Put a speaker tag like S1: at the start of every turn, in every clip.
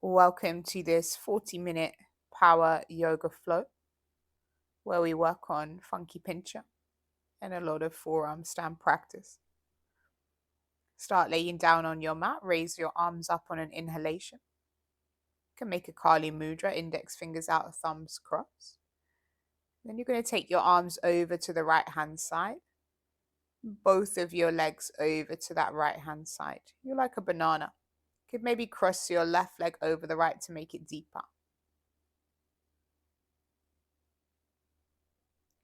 S1: Welcome to this 40-minute power yoga flow where we work on funky pincher and a lot of forearm stand practice. Start laying down on your mat, raise your arms up on an inhalation. You can make a Kali Mudra, index fingers out, thumbs crossed. Then you're going to take your arms over to the right hand side, both of your legs over to that right hand side. You're like a banana. You could maybe cross your left leg over the right to make it deeper.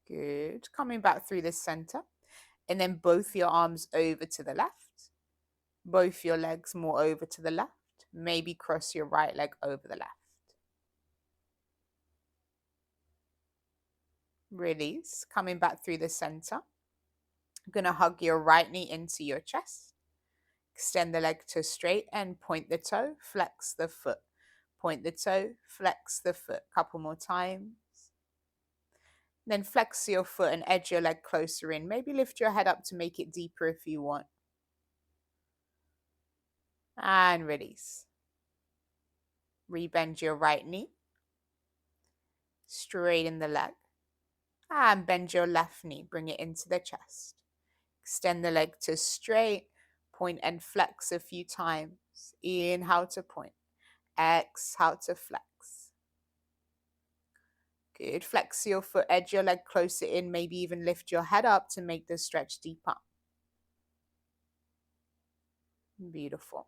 S1: Good. Coming back through the center. And then both your arms over to the left. Both your legs more over to the left. Maybe cross your right leg over the left. Release. Coming back through the center. I'm going to hug your right knee into your chest. Extend the leg to straight and point the toe. Flex the foot. Point the toe. Flex the foot. Couple more times. Then flex your foot and edge your leg closer in. Maybe lift your head up to make it deeper if you want. And release. Rebend your right knee. Straighten the leg. And bend your left knee. Bring it into the chest. Extend the leg to straight. Point and flex a few times. Inhale to point. Exhale to flex. Good. Flex your foot, edge your leg closer in, maybe even lift your head up to make the stretch deeper. Beautiful.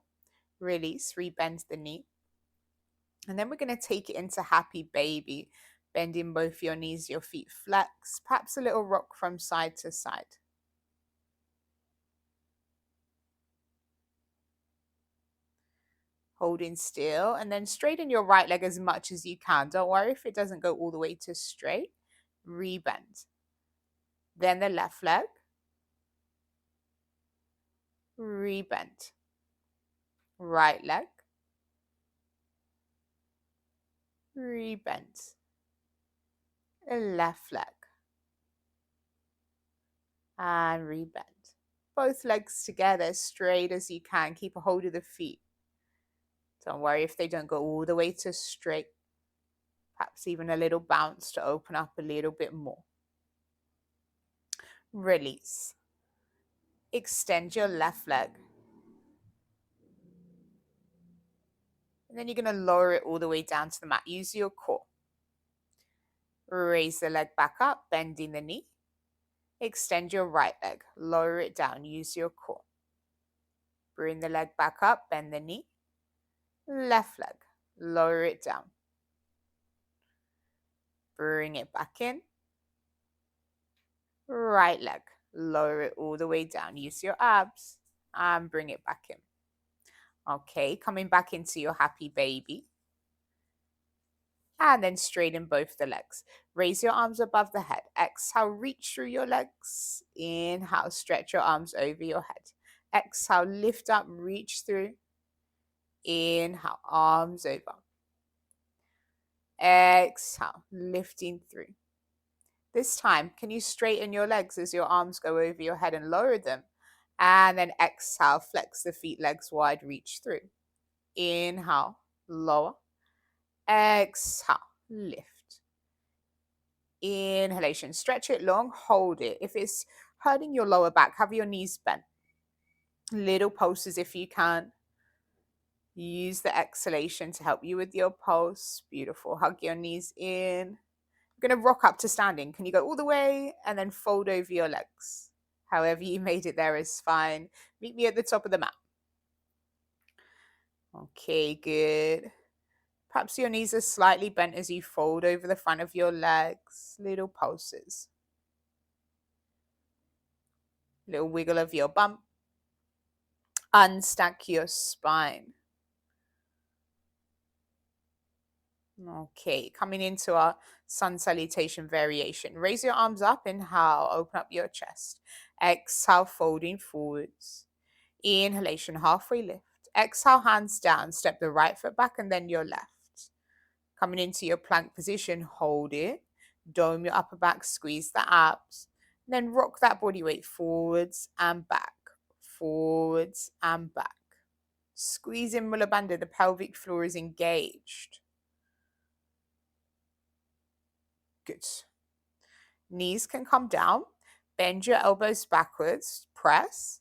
S1: Release, rebend the knee. And then we're going to take it into happy baby. Bending both your knees, your feet flex, perhaps a little rock from side to side. Holding still, and then straighten your right leg as much as you can. Don't worry if it doesn't go all the way to straight. Rebend. Then the left leg. Rebend. Right leg. Rebend. Left leg. And rebend. Both legs together, straight as you can. Keep a hold of the feet. Don't worry if they don't go all the way to straight. Perhaps even a little bounce to open up a little bit more. Release. Extend your left leg. And then you're going to lower it all the way down to the mat. Use your core. Raise the leg back up, bending the knee. Extend your right leg. Lower it down. Use your core. Bring the leg back up, bend the knee. Left leg. Lower it down. Bring it back in. Right leg. Lower it all the way down. Use your abs and bring it back in. Okay, coming back into your happy baby. And then straighten both the legs. Raise your arms above the head. Exhale, reach through your legs. Inhale, stretch your arms over your head. Exhale, lift up, reach through. Inhale, arms over. Exhale, lifting through. This time, can you straighten your legs as your arms go over your head and lower them? And then exhale, flex the feet, legs wide, reach through. Inhale, lower. Exhale, lift. Inhalation, stretch it long, hold it. If it's hurting your lower back, have your knees bent. Little pulses if you can. Use the exhalation to help you with your pulse. Beautiful. Hug your knees in. You're going to rock up to standing. Can you go all the way and then fold over your legs? However you made it there is fine. Meet me at the top of the mat. Okay, good. Perhaps your knees are slightly bent as you fold over the front of your legs. Little pulses. Little wiggle of your bum. Unstack your spine. Okay, coming into our sun salutation variation. Raise your arms up, inhale, open up your chest. Exhale, folding forwards. Inhalation, halfway lift. Exhale, hands down, step the right foot back and then your left. Coming into your plank position, hold it. Dome your upper back, squeeze the abs. Then rock that body weight forwards and back, forwards and back. Squeeze in Mula Bandha, the pelvic floor is engaged. Good. Knees can come down. Bend your elbows backwards. Press.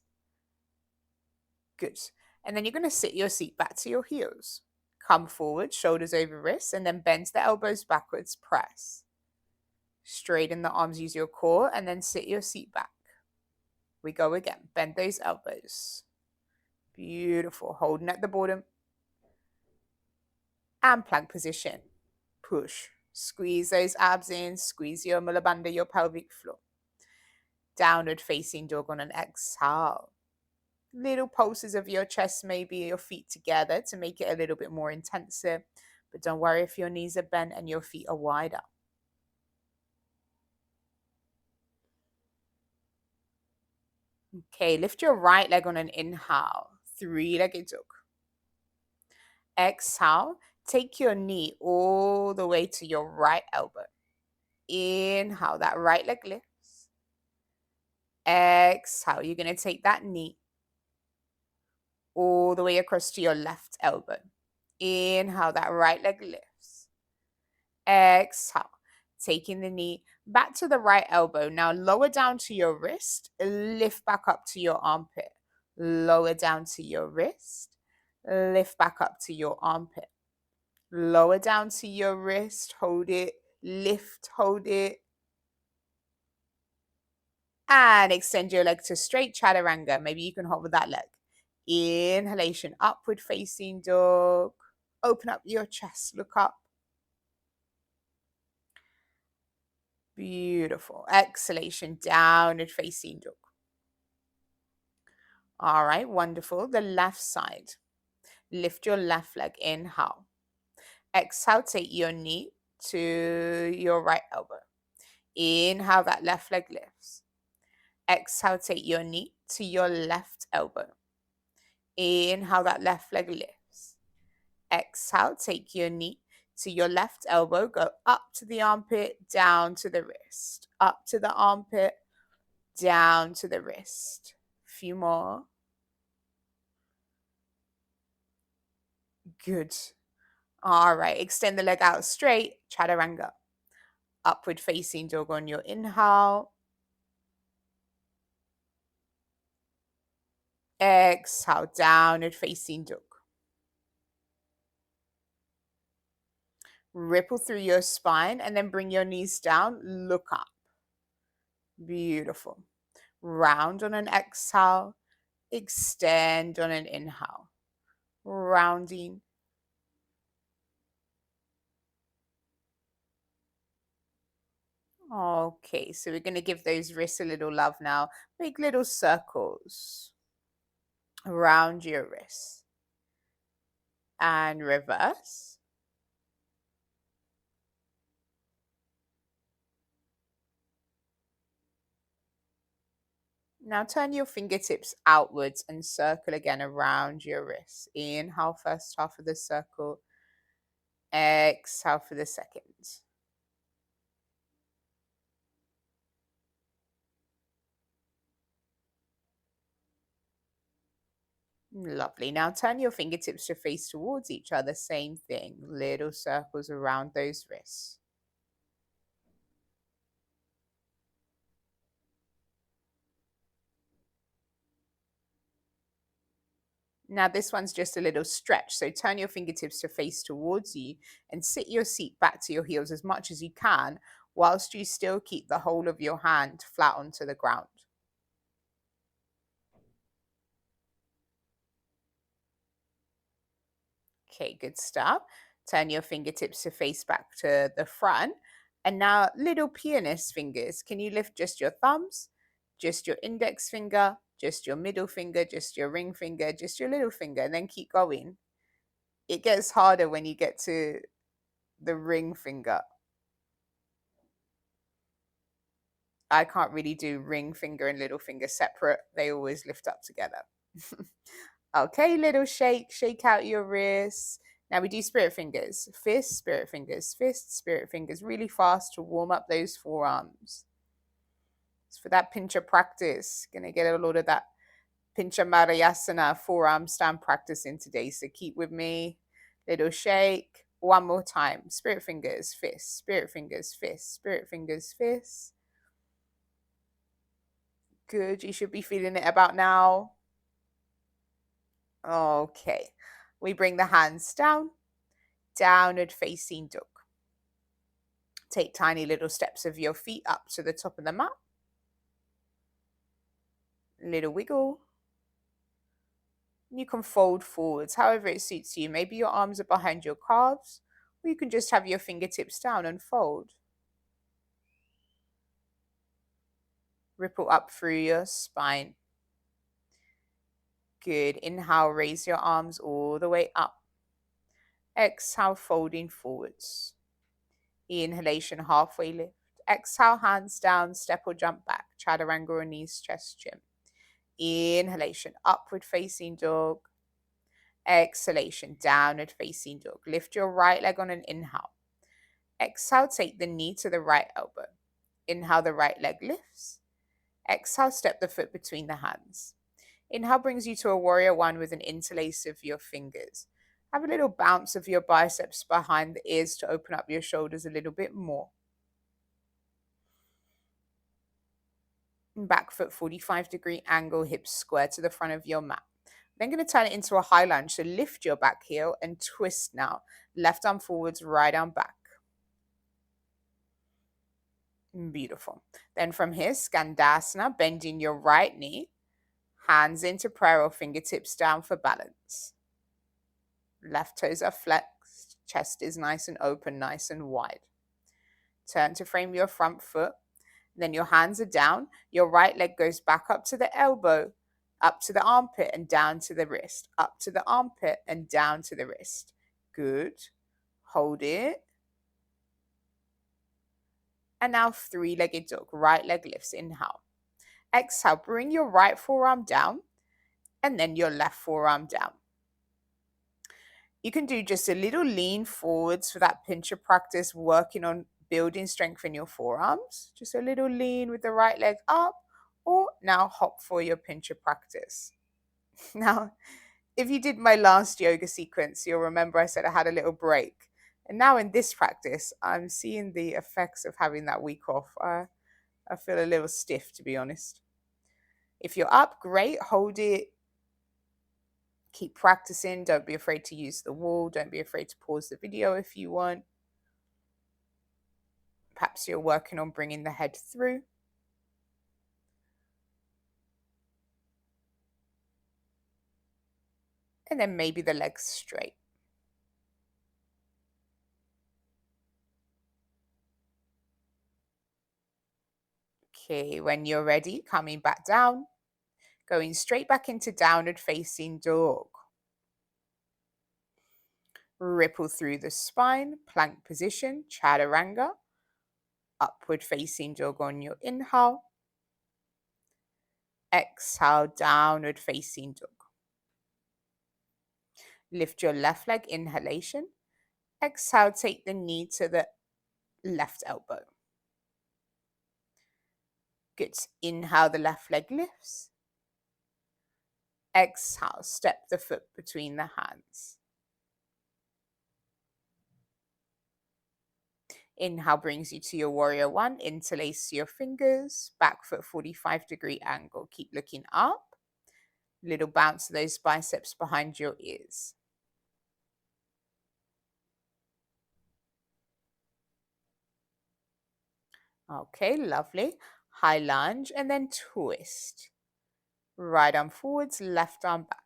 S1: Good. And then you're going to sit your seat back to your heels. Come forward, shoulders over wrists, and then bend the elbows backwards. Press. Straighten the arms, use your core, and then sit your seat back. We go again. Bend those elbows. Beautiful. Holding at the bottom. And plank position. Push. Squeeze those abs in. Squeeze your Mula Bandha, your pelvic floor. Downward facing dog on an exhale. Little pulses of your chest, maybe your feet together to make it a little bit more intensive. But don't worry if your knees are bent and your feet are wider. Okay, lift your right leg on an inhale. Three-legged dog. Exhale, take your knee all the way to your right elbow. Inhale, that right leg lifts. Exhale, you're going to take that knee all the way across to your left elbow. Inhale, that right leg lifts. Exhale, taking the knee back to the right elbow. Now lower down to your wrist, lift back up to your armpit. Lower down to your wrist, lift back up to your armpit. Lower down to your wrist, hold it, lift, hold it. And extend your leg to straight chaturanga. Maybe you can hover that leg. Inhalation, upward facing dog. Open up your chest, look up. Beautiful. Exhalation, downward facing dog. All right, wonderful. The left side. Lift your left leg, inhale. Exhale, take your knee to your right elbow. Inhale, that left leg lifts. Exhale, take your knee to your left elbow. Inhale, that left leg lifts. Exhale, take your knee to your left elbow. Go up to the armpit, down to the wrist. Up to the armpit, down to the wrist. Few more. Good. All right, extend the leg out straight, chaturanga. Upward facing dog on your inhale. Exhale, downward facing dog. Ripple through your spine and then bring your knees down, look up. Beautiful. Round on an exhale, extend on an inhale. Rounding. Okay, so we're going to give those wrists a little love now. Make little circles around your wrists. And reverse. Now turn your fingertips outwards and circle again around your wrists. Inhale, first half of the circle. Exhale for the second. Lovely. Now turn your fingertips to face towards each other. Same thing. Little circles around those wrists. Now this one's just a little stretch. So turn your fingertips to face towards you and sit your seat back to your heels as much as you can whilst you still keep the whole of your hand flat onto the ground. Okay, good stuff. Turn your fingertips to face back to the front. And now little pianist fingers. Can you lift just your thumbs, just your index finger, just your middle finger, just your ring finger, just your little finger, and then keep going. It gets harder when you get to the ring finger. I can't really do ring finger and little finger separate. They always lift up together. Okay, little shake, shake out your wrists. Now we do spirit fingers, fists, spirit fingers, fists, spirit fingers, really fast to warm up those forearms. It's for that pincher practice. Gonna get a lot of that Pincha Marayasana forearm stand practice in today. So keep with me. Little shake. One more time. Spirit fingers, fists. Spirit fingers, fists. Spirit fingers, fists. Good. You should be feeling it about now. Okay. We bring the hands down. Downward facing dog. Take tiny little steps of your feet up to the top of the mat. Little wiggle. You can fold forwards however it suits you. Maybe your arms are behind your calves, or you can just have your fingertips down and fold. Ripple up through your spine. Good. Inhale, raise your arms all the way up. Exhale, folding forwards. Inhalation, halfway lift. Exhale, hands down, step or jump back. Chaturanga or knees, chest, chin. Inhalation, upward facing dog. Exhalation, downward facing dog. Lift your right leg on an inhale. Exhale, take the knee to the right elbow. Inhale, the right leg lifts. Exhale, step the foot between the hands. Inhale brings you to a warrior one with an interlace of your fingers. Have a little bounce of your biceps behind the ears to open up your shoulders a little bit more. Back foot 45-degree angle, hips square to the front of your mat. Then going to turn it into a high lunge. So lift your back heel and twist now. Left arm forwards, right arm back. Beautiful. Then from here, Skandasana, bending your right knee. Hands into prayer or fingertips down for balance. Left toes are flexed. Chest is nice and open, nice and wide. Turn to frame your front foot. Then your hands are down. Your right leg goes back up to the elbow, up to the armpit and down to the wrist. Up to the armpit and down to the wrist. Good. Hold it. And now three-legged dog. Right leg lifts. Inhale. Exhale. Bring your right forearm down and then your left forearm down. You can do just a little lean forwards for that pincher practice, working on building strength in your forearms. Just a little lean with the right leg up, or now hop for your pincher practice. Now, if you did my last yoga sequence, you'll remember I said I had a little break. And now in this practice, I'm seeing the effects of having that week off. I feel a little stiff, to be honest. If you're up, great, hold it. Keep practicing. Don't be afraid to use the wall. Don't be afraid to pause the video if you want. Perhaps you're working on bringing the head through. And then maybe the legs straight. Okay, when you're ready, coming back down, going straight back into downward facing dog. Ripple through the spine, plank position, chaturanga. Upward facing dog on your inhale. Exhale, downward facing dog. Lift your left leg, inhalation. Exhale, take the knee to the left elbow. Good. Inhale, the left leg lifts. Exhale, step the foot between the hands. Inhale brings you to your warrior one. Interlace your fingers. Back foot 45-degree angle. Keep looking up. Little bounce of those biceps behind your ears. Okay, lovely. High lunge and then twist. Right arm forwards, left arm back.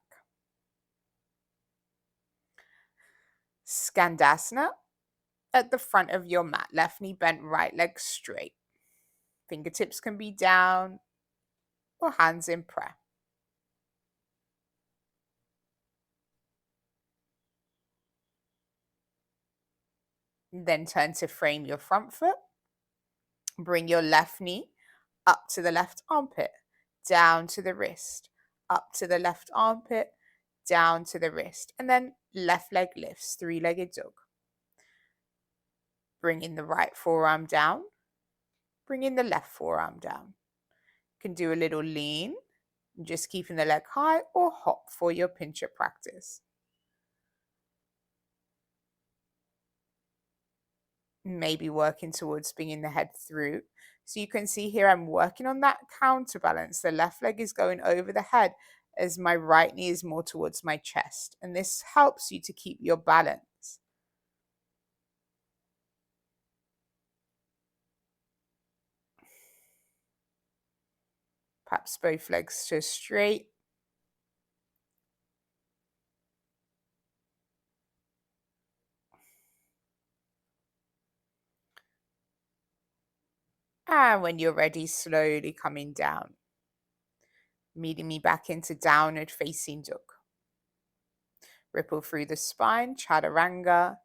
S1: Skandasana at the front of your mat. Left knee bent, right leg straight. Fingertips can be down or hands in prayer. Then turn to frame your front foot. Bring your left knee up to the left armpit, down to the wrist, up to the left armpit, down to the wrist, and then left leg lifts, three-legged dog. Bring in the right forearm down, bring in the left forearm down. You can do a little lean, Just keeping the leg high or hop for your pincher practice. Maybe working towards bringing the head through. So you can see here I'm working on that counterbalance. The left leg is going over the head as my right knee is more towards my chest. And this helps you to keep your balance. Perhaps both legs just straight. And when you're ready, slowly coming down. Meeting me back into downward facing dog. Ripple through the spine, chaturanga.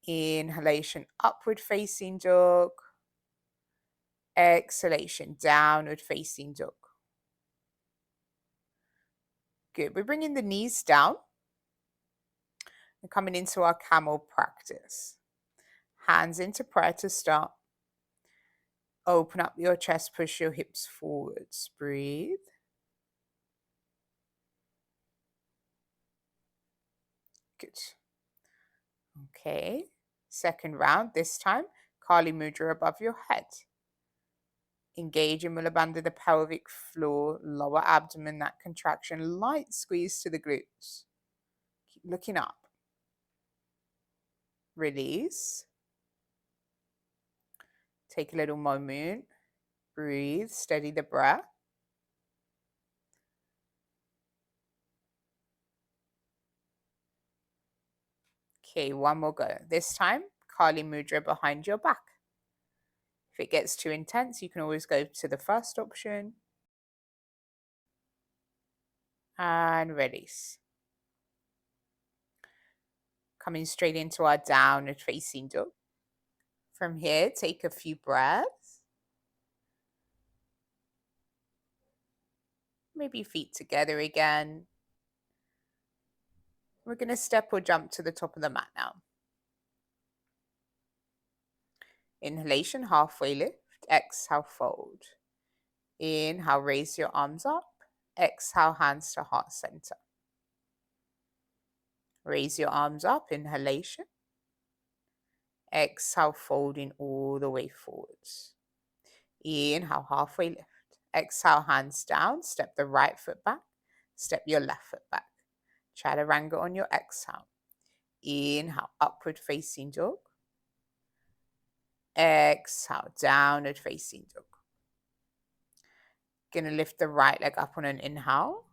S1: Inhalation, upward facing dog. Exhalation, downward facing dog. Good. We're bringing the knees down and coming into our camel practice. Hands into prayer to start. Open up your chest, push your hips forwards. Breathe. Good. Okay. Second round. This time, Kali Mudra above your head. Engage in Mula Bandha, the pelvic floor, lower abdomen, that contraction. Light squeeze to the glutes. Keep looking up. Release. Take a little moment. Breathe. Steady the breath. Okay, one more go. This time, Kali Mudra behind your back. If it gets too intense, you can always go to the first option. And release. Coming straight into our downward facing dog. From here, take a few breaths. Maybe feet together again. We're going to step or jump to the top of the mat now. Inhalation, halfway lift. Exhale, fold. Inhale, raise your arms up. Exhale, hands to heart center. Raise your arms up, inhalation. Exhale, folding all the way forwards. Inhale, halfway lift. Exhale, hands down. Step the right foot back. Step your left foot back. Chaturanga on your exhale. Inhale, upward facing dog. Exhale, downward facing dog. Gonna lift the right leg up on an inhale.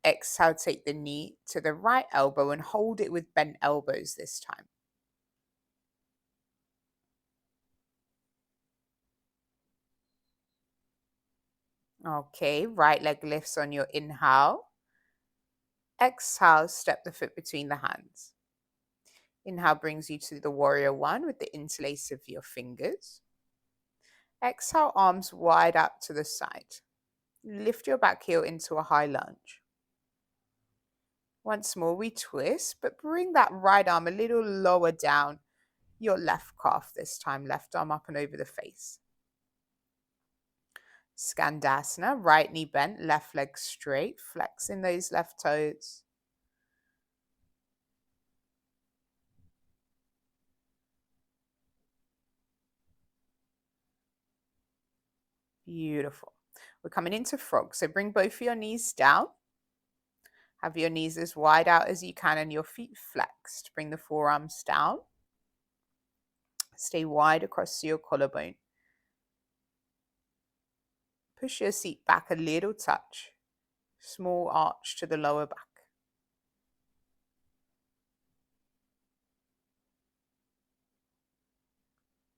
S1: Exhale, take the knee to the right elbow and hold it with bent elbows this time. Okay, right leg lifts on your inhale. Exhale, step the foot between the hands. Inhale brings you to the warrior one with the interlace of your fingers. Exhale, arms wide out to the side. Lift your back heel into a high lunge. Once more, we twist, but bring that right arm a little lower down your left calf this time. Left arm up and over the face. Skandasana, right knee bent, left leg straight, flexing those left toes. Beautiful. We're coming into frog. So bring both of your knees down. Have your knees as wide out as you can and your feet flexed. Bring the forearms down. Stay wide across your collarbone. Push your seat back a little touch. Small arch to the lower back.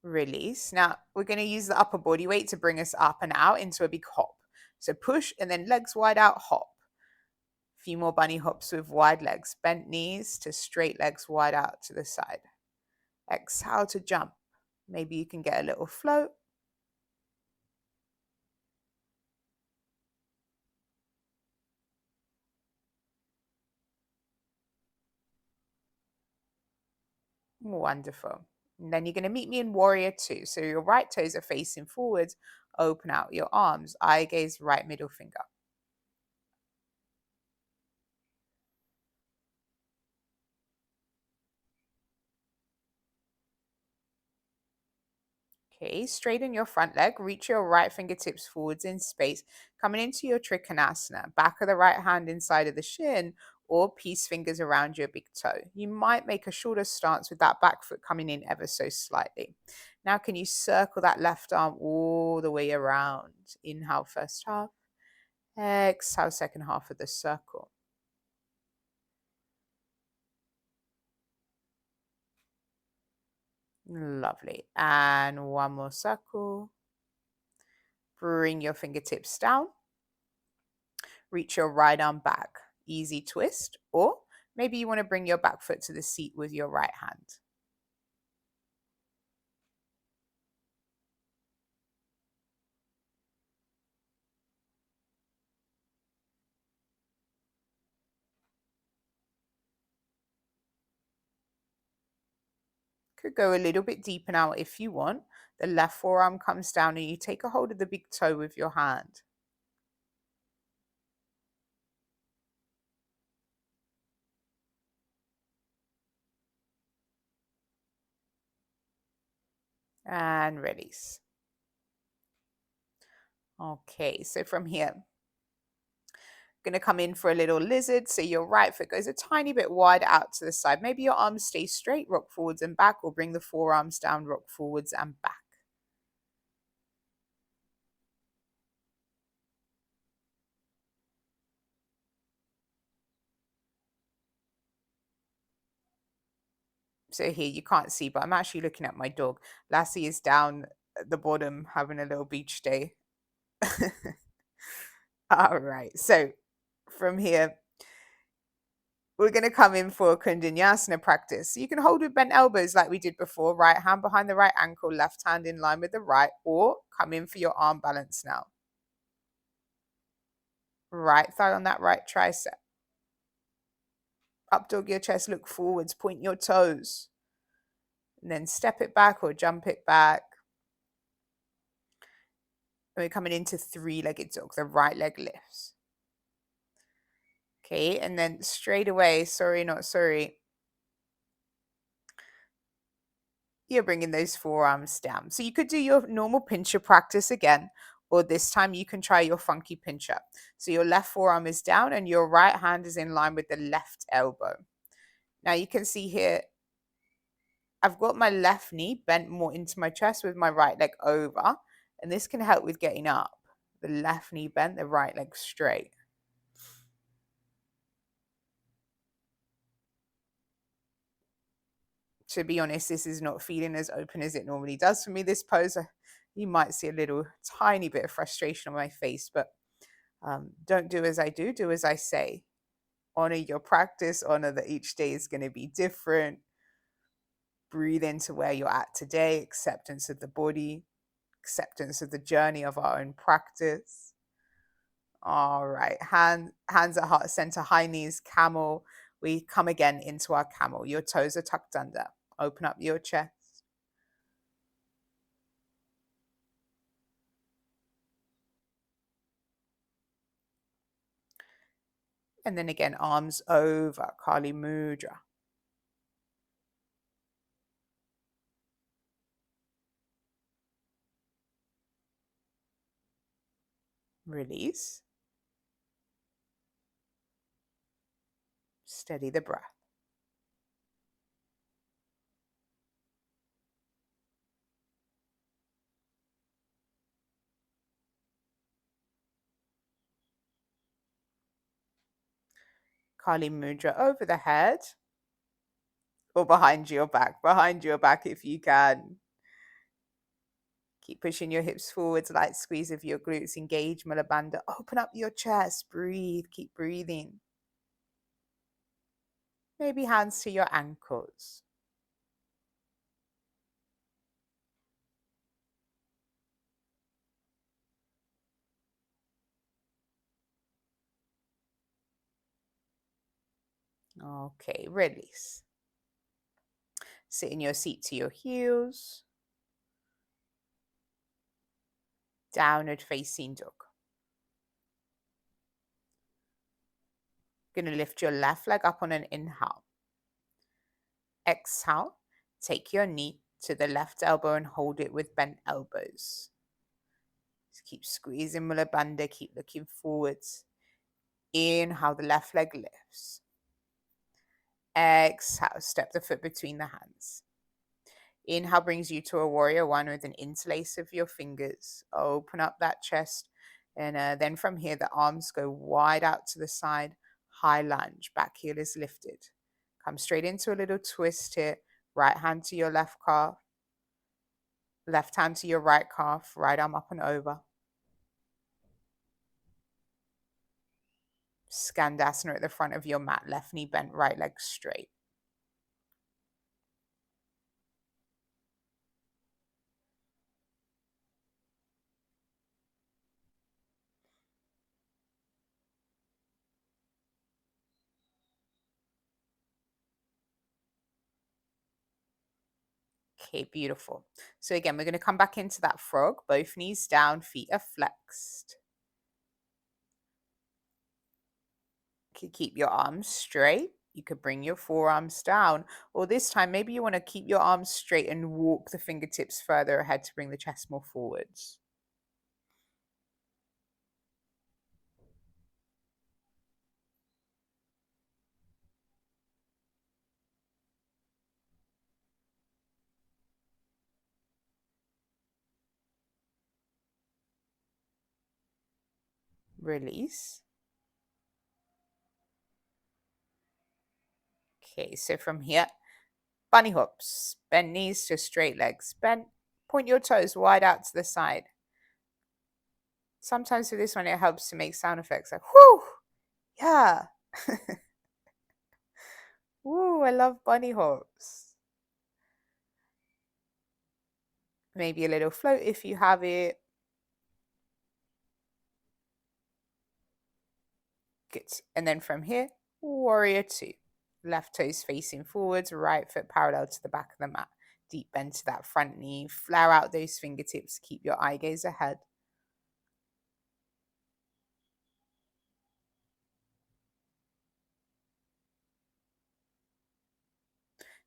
S1: Release. Now we're going to use the upper body weight to bring us up and out into a big hop. So push and then legs wide out, hop. A few more bunny hops with wide legs. Bent knees to straight legs wide out to the side. Exhale to jump. Maybe you can get a little float. Wonderful. And then you're going to meet me in warrior two. So your right toes are facing forwards. Open out your arms, eye gaze, right middle finger. Okay, straighten your front leg, reach your right fingertips forwards in space, coming into your Trikonasana. Back of the right hand inside of the shin, or peace fingers around your big toe. You might make a shorter stance with that back foot coming in ever so slightly. Now, can you circle that left arm all the way around? Inhale, first half. Exhale, second half of the circle. Lovely. And one more circle. Bring your fingertips down. Reach your right arm back. Easy twist. Or maybe you want to bring your back foot to the seat with your right hand. Could go a little bit deeper now if you want. The left forearm comes down and you take a hold of the big toe with your hand. And release. Okay, so from here, going to come in for a little lizard. So your right foot goes a tiny bit wide out to the side. Maybe your arms stay straight, rock forwards and back, or bring the forearms down, rock forwards and back. So here you can't see, but I'm actually looking at my dog. Lassie is down at the bottom having a little beach day. All right. So from here, we're going to come in for a Kundanyasana practice. So you can hold with bent elbows like we did before. Right hand behind the right ankle, left hand in line with the right, or come in for your arm balance now. Right thigh on that right tricep. Up dog your chest, look forwards, point your toes. And then step it back or jump it back. And we're coming into three-legged dog. The right leg lifts. Okay, and then straight away, sorry, not sorry, you're bringing those forearms down. So you could do your normal pincher practice again, or this time you can try your funky pincher. So your left forearm is down and your right hand is in line with the left elbow. Now you can see here, I've got my left knee bent more into my chest with my right leg over, and this can help with getting up. The left knee bent, the right leg straight. To be honest, this is not feeling as open as it normally does for me, this pose. You might see a little tiny bit of frustration on my face, but don't do as I do, do as I say. Honor your practice, honor that each day is going to be different. Breathe into where you're at today, acceptance of the body, acceptance of the journey of our own practice. All right, hands at heart center, high knees, camel. We come again into our camel. Your toes are tucked under. Open up your chest. And then again, arms over, Kali Mudra. Release. Steady the breath. Kali Mudra over the head or behind your back if you can. Keep pushing your hips forwards, light squeeze of your glutes, engage Mula Bandha. Open up your chest, breathe, keep breathing. Maybe hands to your ankles. Okay, release. Sit in your seat to your heels. Downward facing dog. Going to lift your left leg up on an inhale. Exhale, take your knee to the left elbow and hold it with bent elbows. Just keep squeezing Mula Bandha, keep looking forwards. Inhale, the left leg lifts. Exhale, step the foot between the hands. Inhale brings you to a warrior one with an interlace of your fingers. Open up that chest. And then from here, the arms go wide out to the side. High lunge, back heel is lifted. Come straight into a little twist here. Right hand to your left calf. Left hand to your right calf. Right arm up and over. Skandasana at the front of your mat. Left knee bent, right leg straight. Okay, beautiful. So again, we're going to come back into that frog. Both knees down, feet are flexed. You keep your arms straight. You could bring your forearms down. Or this time, maybe you want to keep your arms straight and walk the fingertips further ahead to bring the chest more forwards. Release. Okay, so from here, bunny hops. Bend knees to straight legs. Bend. Point your toes wide out to the side. Sometimes for this one, it helps to make sound effects like whoo, yeah. Woo, I love bunny hops. Maybe a little float if you have it. Good. And then from here, warrior two. Left toes facing forwards, right foot parallel to the back of the mat. Deep bend to that front knee. Flare out those fingertips. Keep your eye gaze ahead.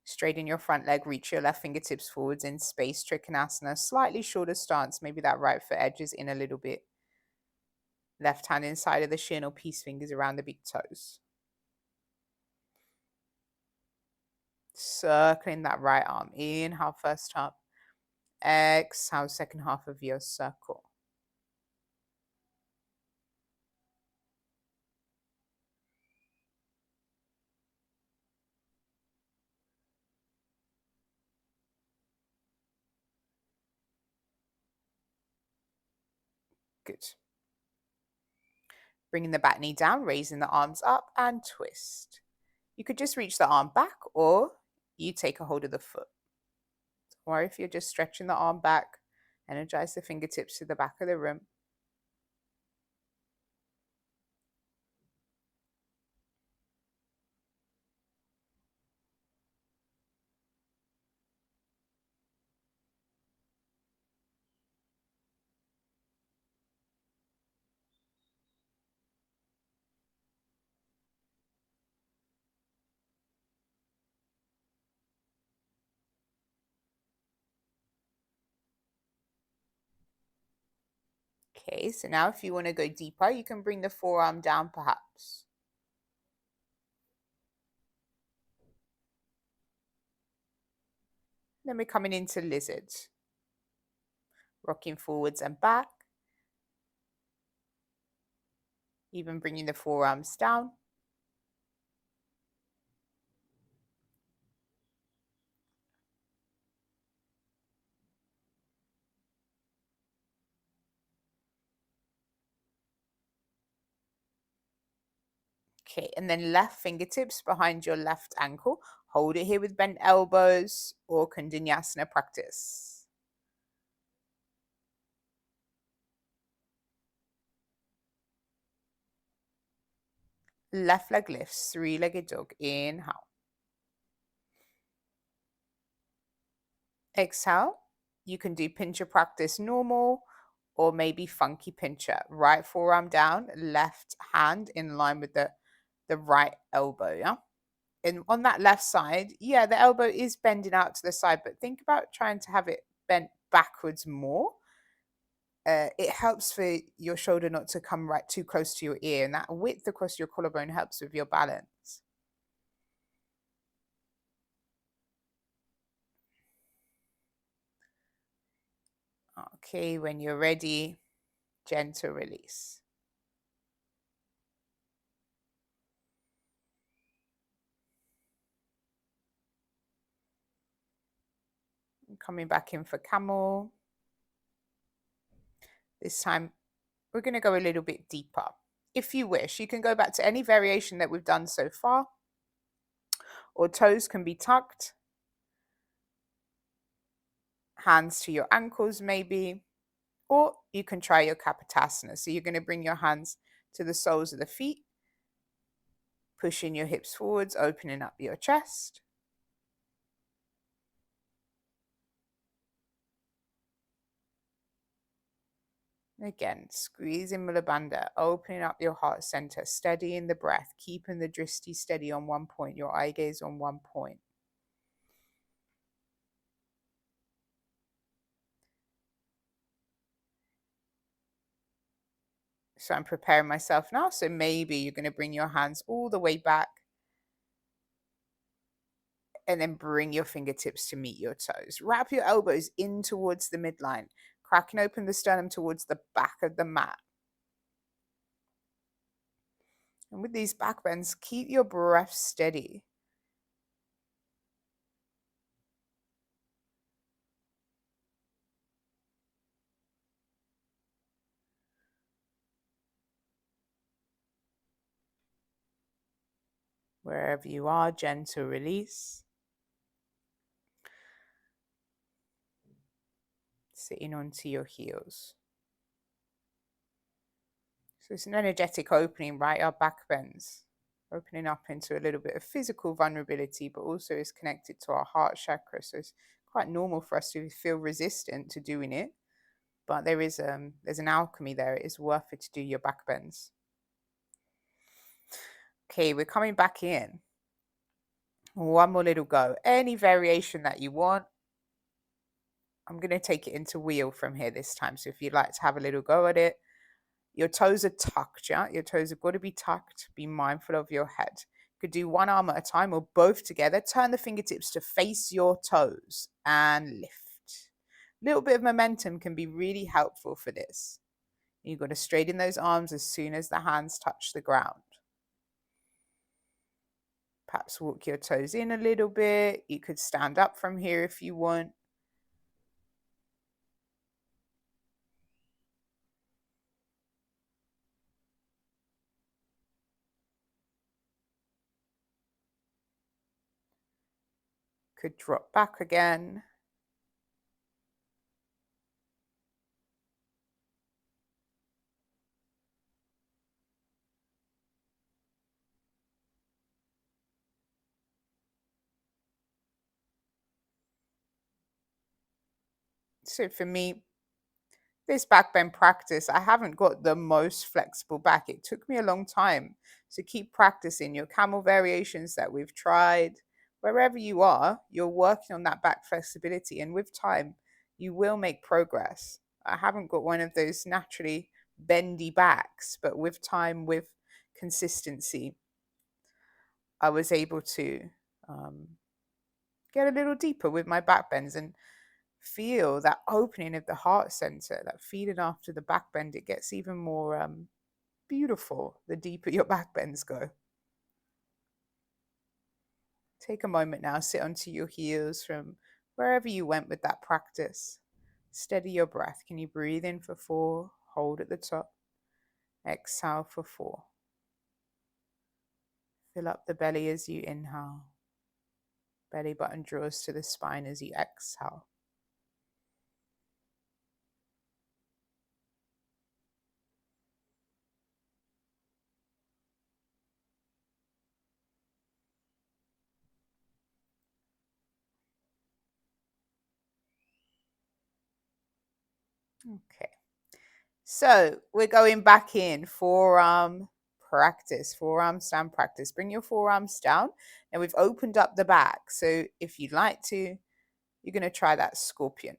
S1: Straighten your front leg. Reach your left fingertips forwards in space. Trikonasana. Slightly shorter stance. Maybe that right foot edges in a little bit. Left hand inside of the shin or peace fingers around the big toes. Circling that right arm. Inhale, first half. Exhale, second half of your circle. Good. Bringing the back knee down, raising the arms up and twist. You could just reach the arm back or you take a hold of the foot. Don't worry if you're just stretching the arm back. Energize the fingertips to the back of the room. Okay, so now if you want to go deeper, you can bring the forearm down perhaps. Then we're coming into lizard. Rocking forwards and back. Even bringing the forearms down. Okay, and then left fingertips behind your left ankle. Hold it here with bent elbows or Kundanyasana practice. Left leg lifts, three-legged dog. Inhale. Exhale. You can do pincha practice normal or maybe funky pincher. Right forearm down, left hand in line with the right elbow, yeah? And on that left side, yeah, the elbow is bending out to the side, but think about trying to have it bent backwards more. It helps for your shoulder not to come right too close to your ear, and that width across your collarbone helps with your balance. Okay, when you're ready, gentle release. Coming back in for camel. This time, we're going to go a little bit deeper. If you wish, you can go back to any variation that we've done so far, or toes can be tucked, hands to your ankles maybe, or you can try your Kapotasana. So you're going to bring your hands to the soles of the feet, pushing your hips forwards, opening up your chest. Again, squeezing Mula Bandha, opening up your heart center, steadying the breath, keeping the drishti steady on one point, your eye gaze on one point. So I'm preparing myself now. So maybe you're going to bring your hands all the way back and then bring your fingertips to meet your toes. Wrap your elbows in towards the midline, cracking open the sternum towards the back of the mat. And with these back bends, keep your breath steady. Wherever you are, gentle release. Sitting onto your heels. So it's an energetic opening, right? Our back bends. Opening up into a little bit of physical vulnerability, but also is connected to our heart chakra. So it's quite normal for us to feel resistant to doing it. But there's an alchemy there. It is worth it to do your back bends. Okay, we're coming back in. One more little go. Any variation that you want. I'm going to take it into wheel from here this time. So if you'd like to have a little go at it, your toes are tucked, yeah? Your toes have got to be tucked. Be mindful of your head. You could do one arm at a time or both together. Turn the fingertips to face your toes and lift. A little bit of momentum can be really helpful for this. You've got to straighten those arms as soon as the hands touch the ground. Perhaps walk your toes in a little bit. You could stand up from here if you want. Could drop back again. So for me, this back bend practice, I haven't got the most flexible back. It took me a long time. So keep practicing your camel variations that we've tried. Wherever you are, you're working on that back flexibility. And with time, you will make progress. I haven't got one of those naturally bendy backs, but with time, with consistency, I was able to get a little deeper with my back bends and feel that opening of the heart center, that feeling after the back bend. It gets even more beautiful the deeper your back bends go. Take a moment now, sit onto your heels from wherever you went with that practice. Steady your breath. Can you breathe in for 4? Hold at the top. Exhale for 4. Fill up the belly as you inhale. Belly button draws to the spine as you exhale. Okay. So we're going back in forearm practice, forearm stand practice. Bring your forearms down, and we've opened up the back. So if you'd like to, you're going to try that scorpion.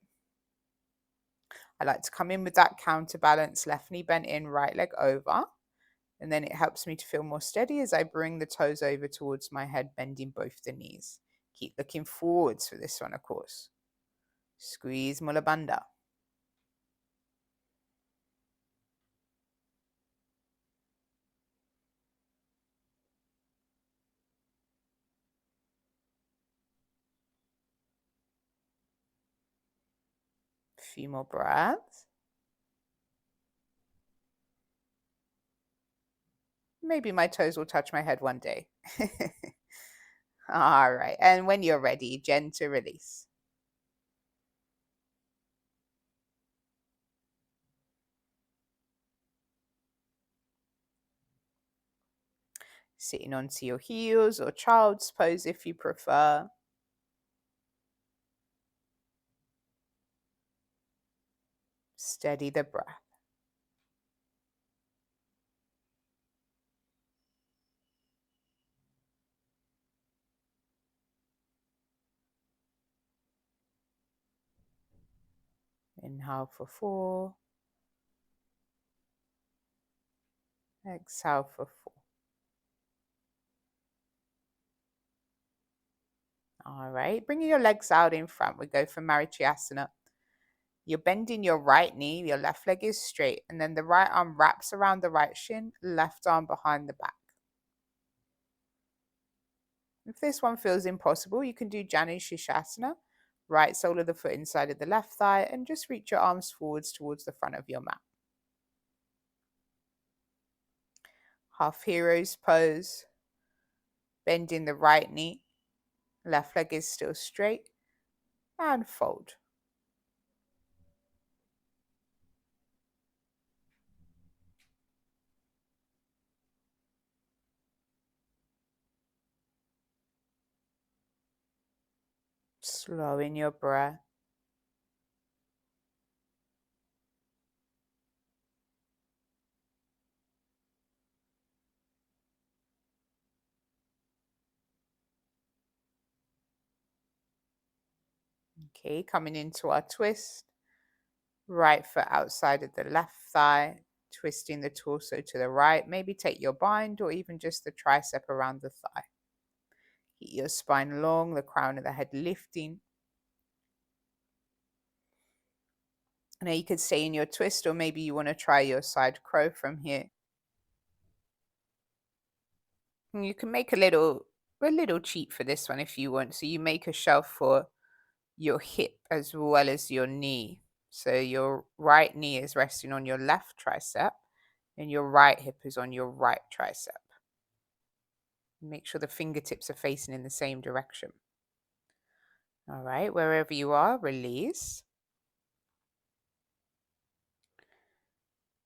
S1: I like to come in with that counterbalance, left knee bent in, right leg over. And then it helps me to feel more steady as I bring the toes over towards my head, bending both the knees. Keep looking forwards for this one, of course. Squeeze Mula Bandha. A few more breaths. Maybe my toes will touch my head one day. All right. And when you're ready, gentle release. Sitting onto your heels or child's pose if you prefer. Steady the breath. Inhale for 4. Exhale for 4. All right. Bringing your legs out in front. We go for Marichyasana. You're bending your right knee, your left leg is straight, and then the right arm wraps around the right shin, left arm behind the back. If this one feels impossible, you can do Janu Shirshasana, right sole of the foot inside of the left thigh, and just reach your arms forwards towards the front of your mat. Half hero's pose, bending the right knee, left leg is still straight, and fold. Slow in your breath. Okay, coming into our twist. Right foot outside of the left thigh, twisting the torso to the right. Maybe take your bind or even just the tricep around the thigh. Keep your spine long, the crown of the head lifting. Now you could stay in your twist, or maybe you want to try your side crow from here. And you can make a little cheat for this one if you want. So you make a shelf for your hip as well as your knee. So your right knee is resting on your left tricep and your right hip is on your right tricep. Make sure the fingertips are facing in the same direction. All right, wherever you are, release.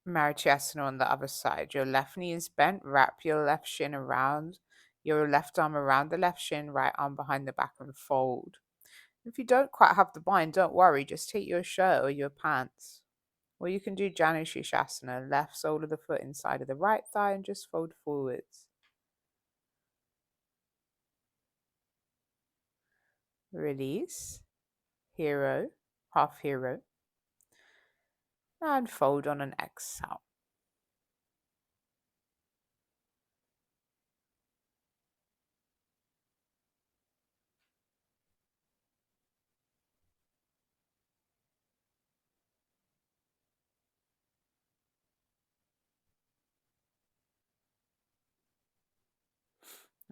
S1: Marichyasana on the other side. Your left knee is bent. Wrap your left shin around, your left arm around the left shin, right arm behind the back and fold. If you don't quite have the bind, don't worry. Just take your shirt or your pants. Or you can do Janu Shirshasana, left sole of the foot inside of the right thigh and just fold forwards. Release. Hero, half hero. And fold on an exhale.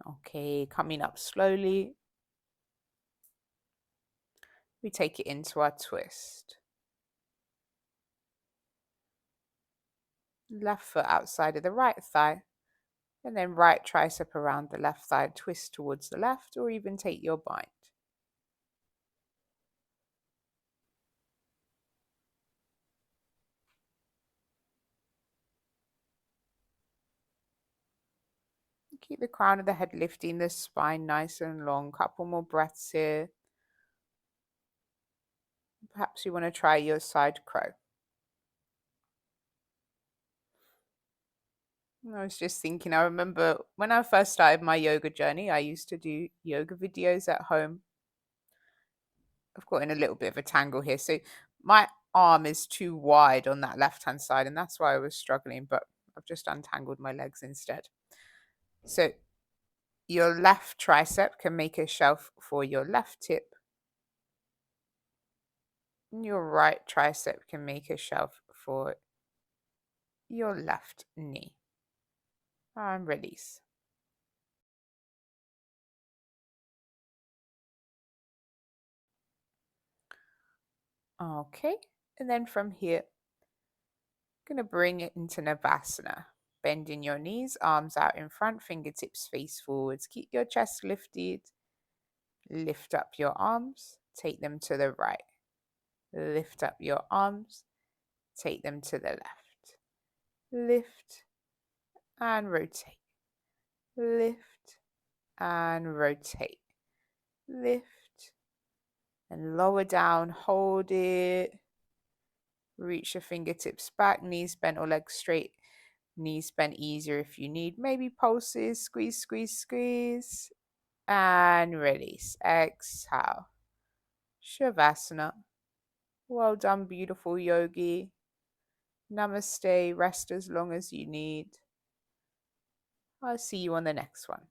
S1: Okay, coming up slowly. We take it into our twist. Left foot outside of the right thigh. And then right tricep around the left thigh, twist towards the left, or even take your bind. Keep the crown of the head lifting, the spine nice and long. Couple more breaths here. Perhaps you want to try your side crow. I was just thinking, I remember when I first started my yoga journey, I used to do yoga videos at home. I've got in a little bit of a tangle here. So my arm is too wide on that left hand side, and that's why I was struggling, but I've just untangled my legs instead. So your left tricep can make a shelf for your left hip, and your right tricep can make a shelf for your left knee. And release. Okay, and then from here, going to bring it into Navasana. Bending your knees, arms out in front, fingertips face forwards. Keep your chest lifted. Lift up your arms, take them to the right. Lift up your arms, take them to the left. Lift and rotate. Lift and rotate. Lift and lower down, hold it. Reach your fingertips back, knees bent or legs straight. Knees bent easier if you need. Maybe pulses, squeeze, squeeze, squeeze. And release. Exhale. Shavasana. Well done, beautiful yogi. Namaste. Rest as long as you need. I'll see you on the next one.